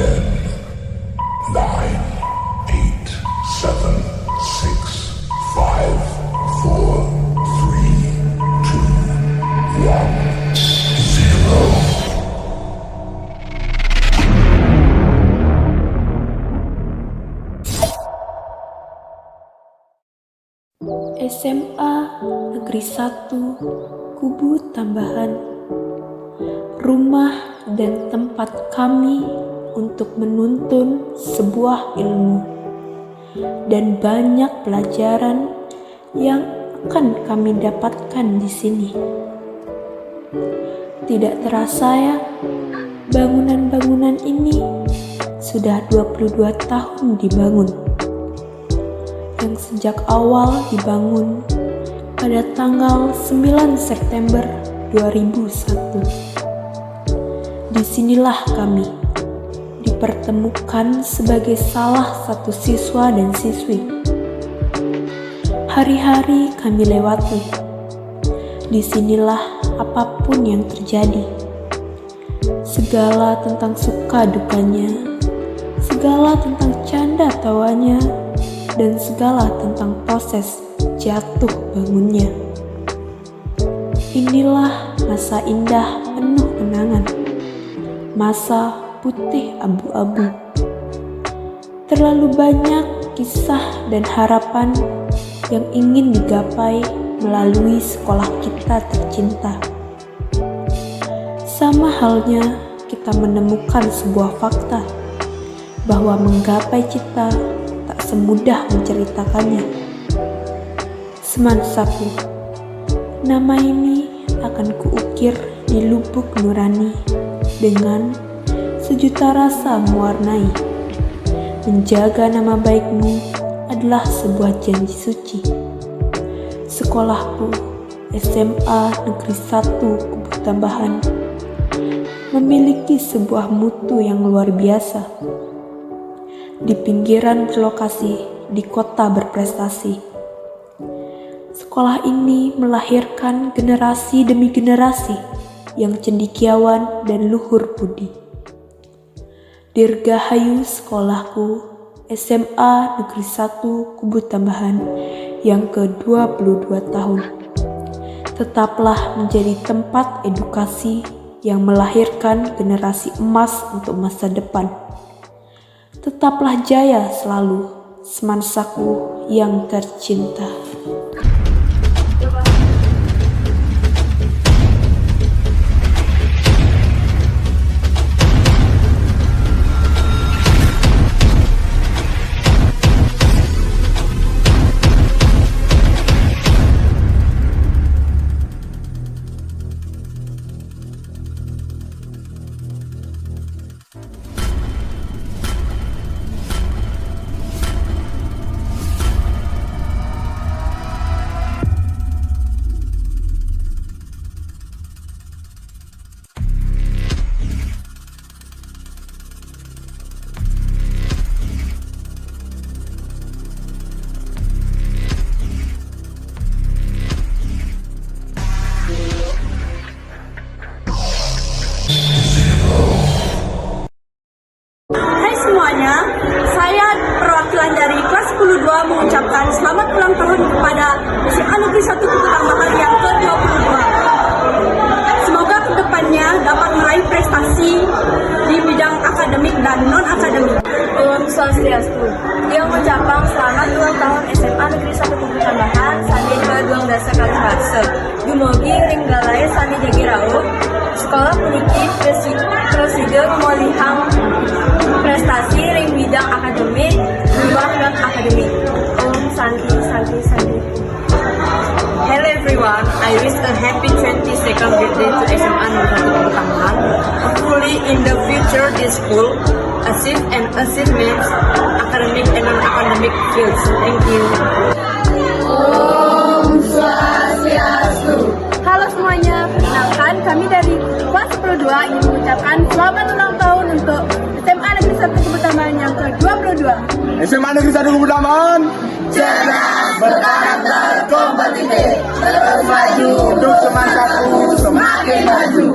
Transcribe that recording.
10, 9, 8, 7, 6, 5, 4, 3, 2, 1, 0. SMA Negeri 1 Kubu Tambahan, rumah dan tempat kami untuk menuntun sebuah ilmu dan banyak pelajaran yang akan kami dapatkan di sini. Tidak terasa ya, bangunan-bangunan ini sudah 22 tahun dibangun, yang sejak awal dibangun pada tanggal 9 September 2001. Disinilah kami dipertemukan sebagai salah satu siswa dan siswi. Hari-hari kami lewati. Disinilah apapun yang terjadi, segala tentang suka dukanya, segala tentang canda tawanya, dan segala tentang proses jatuh bangunnya. Inilah masa indah penuh kenangan, masa putih abu-abu. Terlalu banyak kisah dan harapan yang ingin digapai melalui sekolah kita tercinta. Sama halnya kita menemukan sebuah fakta bahwa menggapai cita tak semudah menceritakannya. Semansaku, nama ini akan kuukir di lubuk nurani dengan sejuta rasa mewarnai. Menjaga nama baikmu adalah sebuah janji suci. Sekolahku, SMA Negeri 1 Kubu Tambahan, memiliki sebuah mutu yang luar biasa. Di pinggiran berlokasi di kota berprestasi, sekolah ini melahirkan generasi demi generasi yang cendekiawan dan luhur budi. Dirgahayu sekolahku, SMA Negeri 1 Kubu Tambahan yang ke-22 tahun. Tetaplah menjadi tempat edukasi yang melahirkan generasi emas untuk masa depan. Tetaplah jaya selalu, semansaku yang tercinta. Saya perwakilan dari kelas 10-2 mengucapkan selamat ulang tahun kepada SMA Negeri 1 Kubu Tambahan yang ke-22. Semoga kedepannya dapat meraih prestasi di bidang akademik dan non-akademik. Om Swastiastu. Yang mengucapkan selamat ulang tahun SMA Negeri 1 Kubu Tambahan sami ke-12 kali fase. Dumugi tinggalai sami jagi rauh. Sekolah puniki prosedur memulihang prestasi ring bidang akademik, luar non akademik. Om Santi Santi Santi. Hello everyone, I wish a happy 22nd birthday to SMA Negeri 1 Kubu Tambahan. Hopefully in the future this school achieve and achievements academic and non-academic fields. Thank you. Om Swastiastu. Halo semuanya, perkenalkan kami dari kelas 10-2 ingin mengucapkan selamat ulang tahun untuk SMA Negeri 1 Kubu Tambahan yang ke-22. SMA Negeri 1 Kubu Tambahan Cerdas, berkarakter, kompetitif, terus maju untuk semangatku semakin maju.